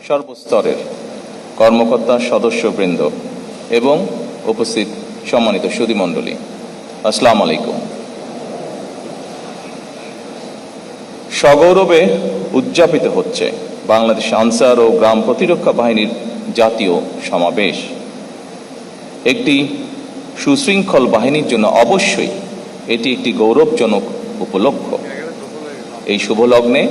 সর্বস্তরের কর্মকর্তা, সদস্যবৃন্দ এবং উপস্থিত সম্মানিত সুধীমণ্ডলী, আসসালামু আলাইকুম। সগৌরবে উদযাপিত হচ্ছে বাংলাদেশ আনসার ও গ্রাম প্রতিরক্ষা বাহিনীর জাতীয় সমাবেশ। একটি সুশৃঙ্খল বাহিনীর জন্য অবশ্যই এটি একটি গৌরবজনক উপলক্ষ। এই শুভ লগ্নে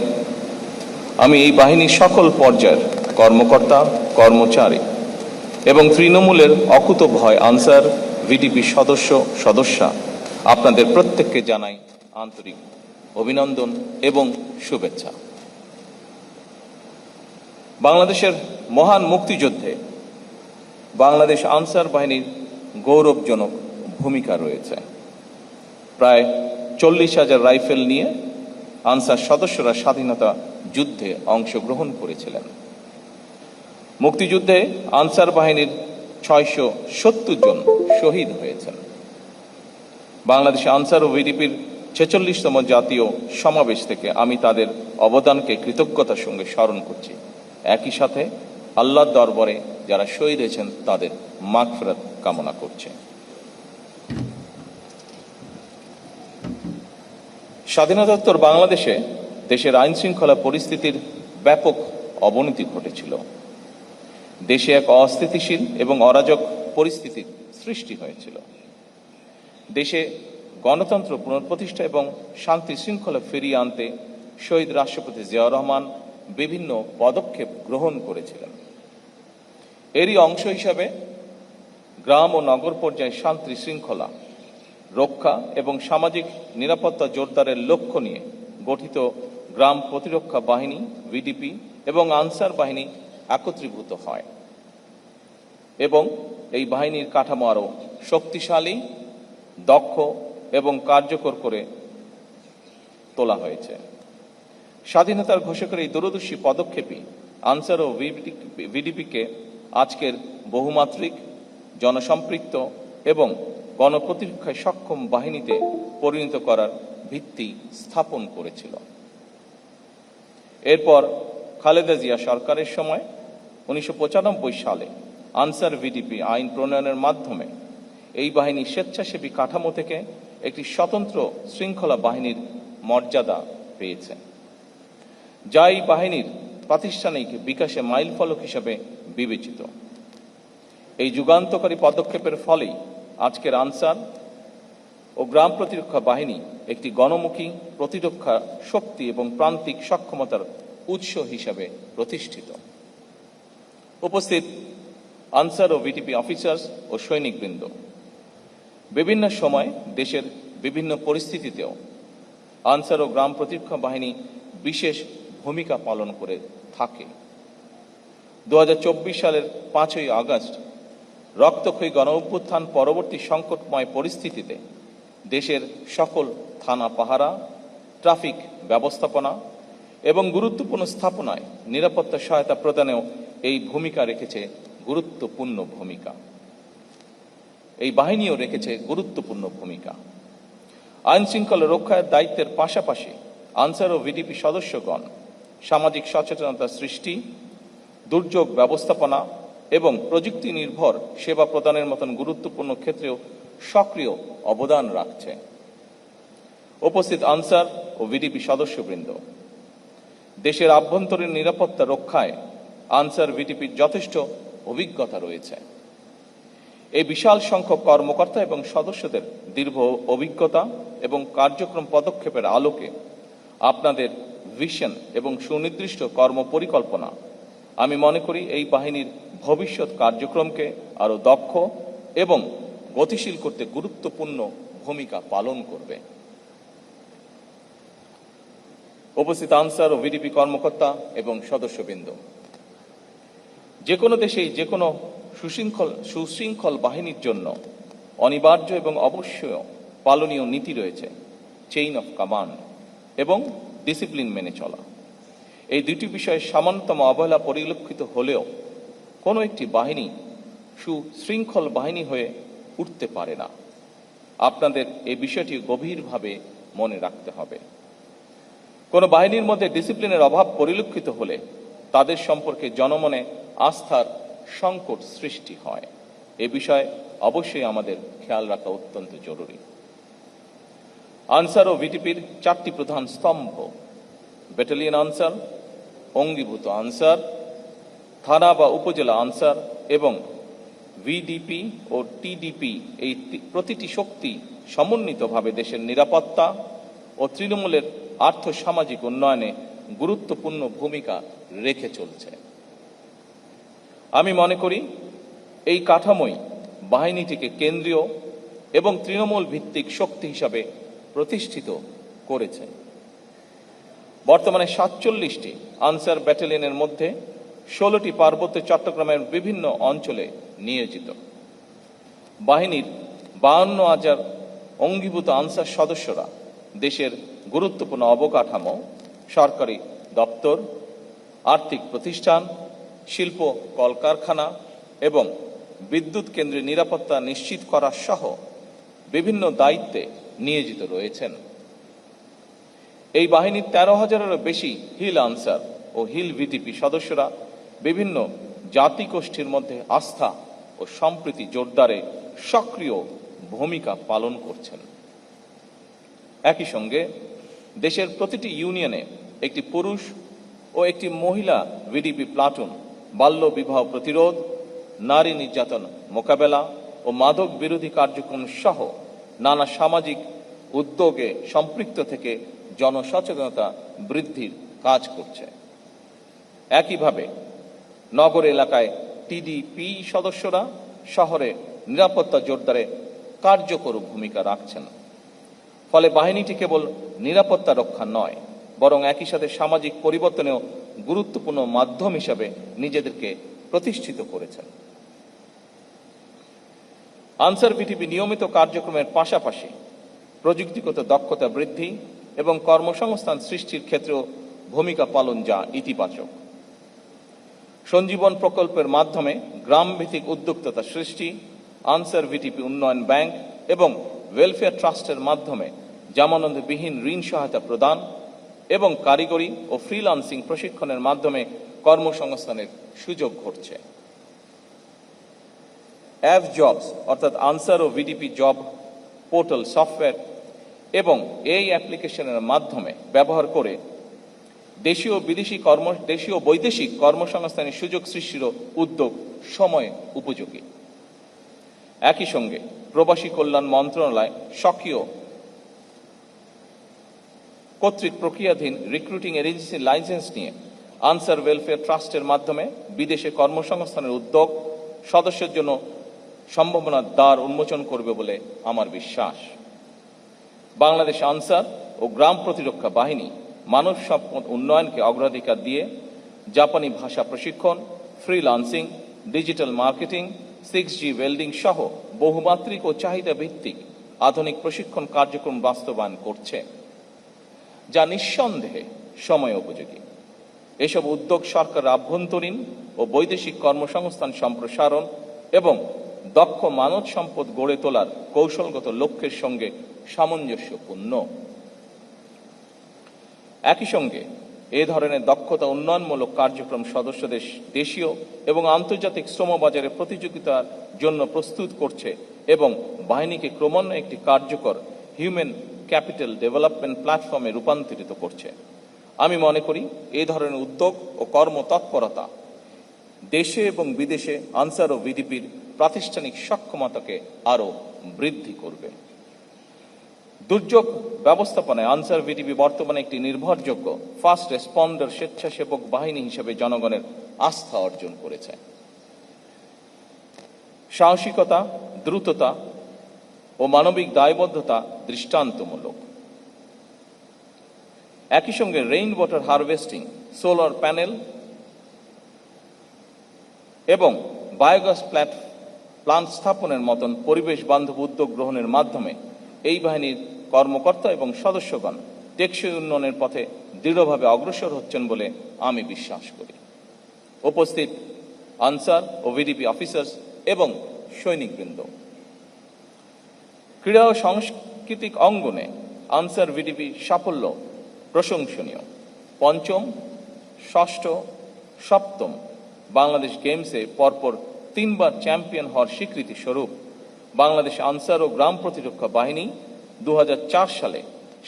আমি এই বাহিনীর সকল পর্যায়ের কর্মকর্তা, কর্মচারী এবং তৃণমূলের অকুতোভয় আনসার ভিডিপি সদস্যা আপনাদের প্রত্যেককে জানাই আন্তরিক অভিনন্দন এবং শুভেচ্ছা। বাংলাদেশের মহান মুক্তিযুদ্ধে বাংলাদেশ আনসার বাহিনীর গৌরবজনক ভূমিকা রয়েছে। প্রায় 40,000 রাইফেল নিয়ে আনসার সদস্যরা স্বাধীনতা যুদ্ধে অংশগ্রহণ করেছিলেন। মুক্তিযুদ্ধে আনসার বাহিনীর 670 জন শহীদ হয়েছেন। বাংলাদেশ আনসার ও ভিডিপির 46তম জাতীয় সমাবেশ থেকে আমি তাদের অবদানকে কৃতজ্ঞতার সঙ্গে স্মরণ করছি। একই সাথে আল্লাহর দরবারে যারা শহীদ হয়েছেন তাদের মাগফিরাত কামনা করছে। স্বাধীনতোত্তর বাংলাদেশে দেশের আইন শৃঙ্খলা পরিস্থিতির ব্যাপক অবনতি ঘটেছিল। দেশে এক অস্থিতিশীল এবং অরাজক পরিস্থিতির সৃষ্টি হয়েছিল। দেশে গণতন্ত্র পুনঃপ্রতিষ্ঠা এবং শান্তি শৃঙ্খলা ফিরিয়ে আনতে শহীদ রাষ্ট্রপতি জিয়াউর রহমান বিভিন্ন পদক্ষেপ গ্রহণ করেছিলেন। এরই অংশ হিসাবে গ্রাম ও নগর পর্যায়ে শান্তি শৃঙ্খলা রক্ষা এবং সামাজিক নিরাপত্তা জোরদারের লক্ষ্য নিয়ে গঠিত গ্রাম প্রতিরক্ষা বাহিনী ভিডিপি এবং আনসার বাহিনী একত্রীভূত হয় এবং এই বাহিনীর কাঠামো আরও শক্তিশালী, দক্ষ এবং কার্যকর করে তোলা হয়েছে। স্বাধীনতার ঘোষকের এই দূরদর্শী পদক্ষেপই আনসার ও ভিডিপিকে আজকের বহুমাত্রিক, জনসম্পৃক্ত এবং গণপ্রতিরক্ষায় সক্ষম বাহিনীতে পরিণত করার ভিত্তি স্থাপন করেছিল। এরপর খালেদা জিয়া সরকারের সময় 1995 সালে আনসার ভিডিপি আইন প্রণয়নের মাধ্যমে এই বাহিনী স্বেচ্ছাসেবী কাঠামো থেকে একটি স্বতন্ত্র শৃঙ্খলা বাহিনীর মর্যাদা পেয়েছে, যা এই বাহিনীর প্রাতিষ্ঠানিক বিকাশে মাইলফলক হিসেবে বিবেচিত। এই যুগান্তকারী পদক্ষেপের ফলেই আজকের আনসার ও গ্রাম প্রতিরক্ষা বাহিনী একটি গণমুখী প্রতিরক্ষা শক্তি এবং প্রান্তিক সক্ষমতার উৎস হিসাবে প্রতিষ্ঠিত। উপস্থিত আনসার ও ভিডিপি অফিসার্স ও সৈনিকবৃন্দ, বিভিন্ন সময় দেশের বিভিন্ন পরিস্থিতিতেও আনসার ও গ্রাম প্রতিরক্ষা বাহিনী বিশেষ ভূমিকা পালন করে থাকে। 2024 সালের 5ই আগস্ট রক্তক্ষয়ী গণ অভ্যুত্থান পরবর্তী সংকটময় পরিস্থিতিতে দেশের সকল থানা পাহারা, ট্রাফিক ব্যবস্থাপনা এবং গুরুত্বপূর্ণ স্থাপনায় নিরাপত্তা সহায়তা প্রদানেও এই ভূমিকা রেখেছে গুরুত্বপূর্ণ ভূমিকা। এই বাহিনীও রেখেছে গুরুত্বপূর্ণ ভূমিকা। আইন শৃঙ্খলা রক্ষার দায়িত্বের পাশাপাশি আনসার ও ভিডিপি সদস্যগণ সামাজিক সচেতনতা সৃষ্টি, দুর্যোগ ব্যবস্থাপনা এবং প্রযুক্তি নির্ভর সেবা প্রদানের মতন গুরুত্বপূর্ণ ক্ষেত্রেও সক্রিয় অবদান রাখছে। উপস্থিত আনসার ও ভিডিপি সদস্যবৃন্দ, দেশের আভ্যন্তরীণ নিরাপত্তা রক্ষায় আনসার ভিডিপির যথেষ্ট অভিজ্ঞতা রয়েছে। এই বিশাল সংখ্যক কর্মকর্তা এবং সদস্যদের দীর্ঘ অভিজ্ঞতা এবং কার্যক্রম পদক্ষেপের আলোকে আপনাদের ভিশন এবং সুনির্দিষ্ট কর্মপরিকল্পনা আমি মনে করি এই বাহিনীর ভবিষ্যৎ কার্যক্রমকে আরও দক্ষ এবং গতিশীল করতে গুরুত্বপূর্ণ ভূমিকা পালন করবে। উপস্থিত আনসার ও ভিডিপি কর্মকর্তা এবং সদস্যবৃন্দ, যে কোনো দেশেই যে কোনো সুশৃঙ্খল বাহিনীর জন্য অনিবার্য এবং অবশ্যই পালনীয় নীতি রয়েছে চেইন অফ কমান্ড এবং ডিসিপ্লিন মেনে চলা। এই দুটি বিষয়ে সামান্যতম অবহেলা পরিলক্ষিত হলেও কোনো একটি বাহিনী সুশৃঙ্খল বাহিনী হয়ে উঠতে পারে না। আপনাদের এই বিষয়টি গভীরভাবে মনে রাখতে হবে। কোনো বাহিনীর মধ্যে ডিসিপ্লিনের অভাব পরিলক্ষিত হলে তাদের সম্পর্কে জনমনে আস্থার সংকট সৃষ্টি হয়। এ বিষয়ে অবশ্যই আমাদের খেয়াল রাখা অত্যন্ত জরুরি। আনসার ও ভিডিপির 4টি প্রধান স্তম্ভ: ব্যাটালিয়ন আনসার, অঙ্গীভূত আনসার, থানা বা উপজেলা আনসার এবং ভিডিপি ও টিডিপি, এই প্রতিটি শক্তি সমন্বিতভাবে দেশের নিরাপত্তা ও তৃণমূলের আর্থসামাজিক উন্নয়নে গুরুত্বপূর্ণ ভূমিকা রেখে চলছে। আমি মনে করি এই কাঠামোই বাহিনীটিকে কেন্দ্রীয় এবং তৃণমূল ভিত্তিক শক্তি হিসাবে প্রতিষ্ঠিত করেছে। বর্তমানে 47টি আনসার ব্যাটালিয়নের মধ্যে 16টি পার্বত্য চট্টগ্রামের বিভিন্ন অঞ্চলে নিয়োজিত। বাহিনীর 52,000 অঙ্গীভূত আনসার সদস্যরা দেশের গুরুত্বপূর্ণ অবকাঠামো, সরকারি দপ্তর, আর্থিক প্রতিষ্ঠান, শিল্প কলকারখানা এবং বিদ্যুৎ কেন্দ্রের নিরাপত্তা নিশ্চিত করা সহ বিভিন্ন দায়িত্বে নিয়োজিত রয়েছেন। এই বাহিনীর 13,000-এরও বেশি হিল আনসার ও হিল ভিডিপি সদস্যরা বিভিন্ন জাতিগোষ্ঠীর মধ্যে আস্থা ও সম্প্রীতি জোরদারে সক্রিয় ভূমিকা পালন করছেন। একই সঙ্গে দেশের প্রতিটি ইউনিয়নে একটি পুরুষ ও একটি মহিলা ভিডিপি প্লাটুন বাল্য বিবাহ প্রতিরোধ, নারী নির্যাতন মোকাবেলা ও মাদক বিরোধী কার্যক্রম সহ নানা সামাজিক উদ্যোগে সম্পৃক্ত থেকে জনসচেতনতা বৃদ্ধির কাজ করছে। একইভাবে নগর এলাকায় টিডিপি সদস্যরা শহরে নিরাপত্তা জোরদারে কার্যকর ভূমিকা রাখছেন। ফলে বাহিনীটি কেবল নিরাপত্তা রক্ষা নয়, বরং একই সাথে সামাজিক পরিবর্তনেও গুরুত্বপূর্ণ মাধ্যম হিসাবে নিজেদেরকে প্রতিষ্ঠিত করেছেন। আনসার ভিডিপি নিয়মিত কার্যক্রমের পাশাপাশি প্রযুক্তিগত দক্ষতা বৃদ্ধি এবং কর্মসংস্থান সৃষ্টির ক্ষেত্রেও ভূমিকা পালন যা ইতিবাচক। সঞ্জীবন প্রকল্পের মাধ্যমে গ্রামভিত্তিক উদ্যোক্তা সৃষ্টি, আনসার ভিডিপি উন্নয়ন ব্যাংক এবং ওয়েলফেয়ার ট্রাস্টের মাধ্যমে জামানতবিহীন ঋণ সহায়তা প্রদান এবং কারিগরি ও ফ্রিল্যান্সিং প্রশিক্ষণের মাধ্যমে কর্মসংস্থানের সুযোগ ঘটছে। অ্যাভ জবস অর্থাৎ আনসার ও ভিডিপি জব পোর্টাল সফটওয়্যার এবং এই অ্যাপ্লিকেশনের মাধ্যমে ব্যবহার করে দেশীয় বৈদেশিক কর্মসংস্থানের সুযোগ সৃষ্টির উদ্যোগ সময় উপযোগী। একই সঙ্গে প্রবাসী কল্যাণ মন্ত্রণালয় স্বকীয় কর্তৃক প্রক্রিয়াধীন রিক্রুটিং এজেন্সির লাইসেন্স নিয়ে আনসার ওয়েলফেয়ার ট্রাস্টের মাধ্যমে বিদেশে কর্মসংস্থানের উদ্যোগ সদস্যের জন্য সম্ভাবনার দ্বার উন্মোচন করবে বলে আমার বিশ্বাস। বাংলাদেশ আনসার ও গ্রাম প্রতিরক্ষা বাহিনী মানব সম্পদ উন্নয়নকে অগ্রাধিকার দিয়ে জাপানি ভাষা প্রশিক্ষণ, freelancing, digital marketing, 6G welding সহ বহুমাত্রিক ও চাহিদা ভিত্তিক আধুনিক প্রশিক্ষণ কার্যক্রম বাস্তবায়ন করছে, যা নিঃসন্দেহে সময় উপযোগী। এসব উদ্যোগ সরকারের আভ্যন্তরীণ ও বৈদেশিক কর্মসংস্থান সম্প্রসারণ এবং দক্ষ মানব সম্পদ গড়ে তোলার কৌশলগত লক্ষ্যের সঙ্গে সামঞ্জস্যপূর্ণ। একই সঙ্গে এ ধরনের দক্ষতা উন্নয়নমূলক কার্যক্রম সদস্যদের দেশীয় এবং আন্তর্জাতিক শ্রমবাজারে প্রতিযোগিতার জন্য প্রস্তুত করছে এবং বাহিনীকে ক্রমান্বয়ে একটি কার্যকর হিউম্যান ক্যাপিটাল ডেভেলপমেন্ট প্ল্যাটফর্মে রূপান্তরিত করছে। আমি মনে করি এই ধরনের উদ্যোগ ও কর্মতৎপরতা দেশে এবং বিদেশে আনসার ও ভিডিপির প্রাতিষ্ঠানিক সক্ষমতাকে আরও বৃদ্ধি করবে। দুর্যোগ ব্যবস্থাপনায় আনসার ভিডিপি বর্তমানে একটি নির্ভরযোগ্য ফার্স্ট রেসপন্ডার স্বেচ্ছাসেবক বাহিনী হিসেবে জনগণের আস্থা অর্জন করেছে। সাহসিকতা, দ্রুততা ও মানবিক দায়বদ্ধতা দৃষ্টান্তমূলক। একই সঙ্গে rain water harvesting, solar panel এবং বায়োগ্যাস প্লান্ট স্থাপনের মতন পরিবেশ বান্ধব উদ্যোগ গ্রহণের মাধ্যমে এই বাহিনীর কর্মকর্তা এবং সদস্যগণ টেকসই উন্নয়নের পথে দৃঢ়ভাবে অগ্রসর হচ্ছেন বলে আমি বিশ্বাস করি। উপস্থিত আনসার ও ভিডিপি অফিসার্স এবং সৈনিকবৃন্দ, ক্রীড়া ও সাংস্কৃতিক অঙ্গনে আনসার ভিডিপি সাফল্য প্রশংসনীয়। পঞ্চম, ষষ্ঠ, সপ্তম বাংলাদেশ গেমসে পরপর 3 বার চ্যাম্পিয়ন হওয়ার স্বীকৃতি স্বরূপ বাংলাদেশ আনসার ও গ্রাম প্রতিরক্ষা বাহিনী 2004 সালে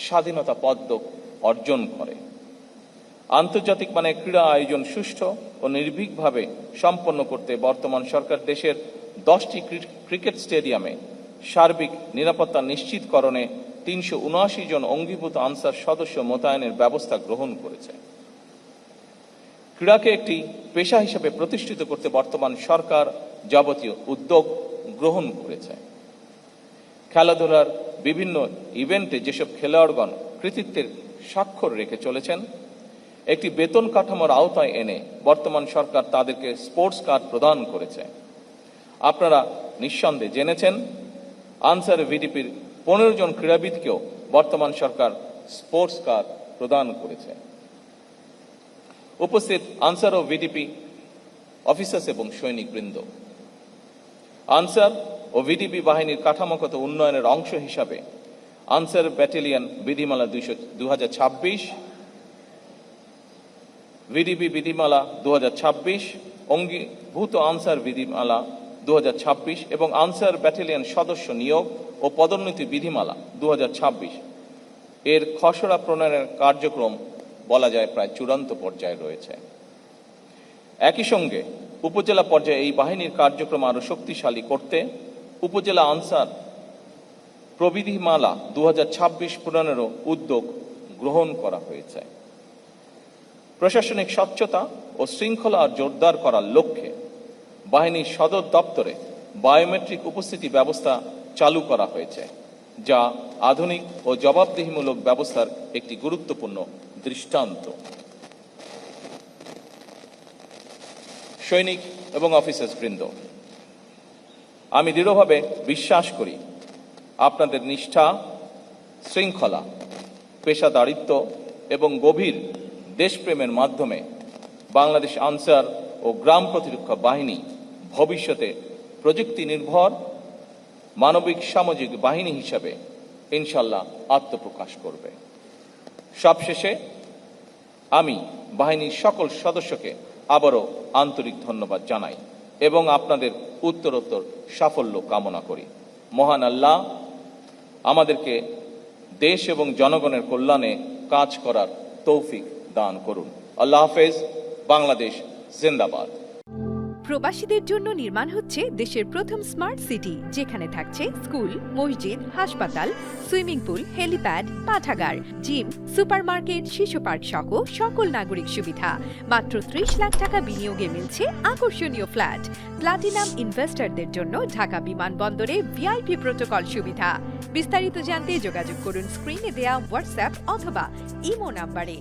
স্বাধীনতা পদক অর্জন করে। আন্তর্জাতিক মানের ক্রীড়া আয়োজন সুষ্ঠু ও নির্ভীকভাবে সম্পন্ন করতে বর্তমান সরকার দেশের 10টি ক্রিকেট স্টেডিয়ামে সার্বিক নিরাপত্তা নিশ্চিতকরণে 379 জন অঙ্গীভূত আনসার সদস্য মোতায়েনের ব্যবস্থা গ্রহণ করেছে। ক্রীড়াকে একটি পেশা হিসেবে প্রতিষ্ঠিত করতে বর্তমান সরকার যাবতীয় উদ্যোগ গ্রহণ করেছে। খেলাধুলার বিভিন্ন ইভেন্টে যেসব খেলোয়াড়গণ কৃতিত্বের স্বাক্ষর রেখে চলেছেন, একটি বেতন কাঠামোর আওতায় এনে বর্তমান সরকার তাদেরকে স্পোর্টস কার্ড প্রদান করেছে। আপনারা নিঃসন্দেহে জেনেছেন, আনসার ভিডিপির 15 জন ক্রীড়াবিদকেও বর্তমান সরকার স্পোর্টস কার্ড প্রদান করেছে। উপস্থিত আনসার ও ভিডিপি অফিসার্স এবং সৈনিকবৃন্দ, আনসার ও ভিডিপি বাহিনীর কাঠামোগত উন্নয়নের অংশ হিসাবে আনসার ব্যাটালিয়ন বিধিমালা 2026, ভিডিপি বিধিমালা 2026, অঙ্গীভূত আনসার বিধিমালা 2026 এবং আনসার ব্যাটালিয়ন সদস্য নিয়োগ ও পদোন্নতি বিধিমালা 2026 এর খসড়া প্রণয়নের কার্যক্রম বলা যায় প্রায় চূড়ান্ত পর্যায়ে রয়েছে। একই সঙ্গে উপজেলা পর্যায়ে এই বাহিনীর কার্যক্রম আরও শক্তিশালী করতে উপজেলা আনসার প্রবিধিমালা 2026 প্রণয়নেরও উদ্যোগ গ্রহণ করা হয়েছে। প্রশাসনিক স্বচ্ছতা ও শৃঙ্খলা জোরদার করার লক্ষ্যে বাহিনীর সদর দপ্তরে বায়োমেট্রিক উপস্থিতি ব্যবস্থা চালু করা হয়েছে, যা আধুনিক ও জবাবদিহিমূলক ব্যবস্থার একটি গুরুত্বপূর্ণ দৃষ্টান্ত। সৈনিক এবং অফিসার্স বৃন্দ, আমি দৃঢ়ভাবে বিশ্বাস করি আপনাদের নিষ্ঠা, শৃঙ্খলা, পেশাদারিত্ব এবং গভীর দেশপ্রেমের মাধ্যমে বাংলাদেশ আনসার ও গ্রাম প্রতিরক্ষা বাহিনী ভবিষ্যতে প্রযুক্তি নির্ভর মানবিক সামাজিক বাহিনী হিসাবে ইনশাল্লাহ আত্মপ্রকাশ করবে। সবশেষে আমি বাহিনীর সকল সদস্যকে আবারও আন্তরিক ধন্যবাদ জানাই এবং আপনাদের উত্তরোত্তর সাফল্য কামনা করি। মহান আল্লাহ আমাদেরকে দেশ এবং জনগণের কল্যাণে কাজ করার তৌফিক দান করুন। আল্লাহ হাফেজ। বাংলাদেশ জিন্দাবাদ। প্রবাসীদের জন্য নির্মাণ হচ্ছে দেশের প্রথম স্মার্ট সিটি, যেখানে থাকছে স্কুল, মসজিদ, হাসপাতাল, সুইমিং পুল, হেলিপ্যাড, পাঠাগার, জিম, সুপারমার্কেট, শিশু পার্ক সহ সকল নাগরিক সুবিধা। মাত্র 30 লাখ টাকা বিনিয়োগে মিলছে আকর্ষণীয় ফ্ল্যাট। প্লাটিনাম ইনভেস্টরদের জন্য ঢাকা বিমানবন্দরে ভিআইপি প্রোটোকল সুবিধা। বিস্তারিত জানতে যোগাযোগ করুন স্ক্রিনে দেয়া হোয়াটসঅ্যাপ অথবা ইমো নাম্বারে।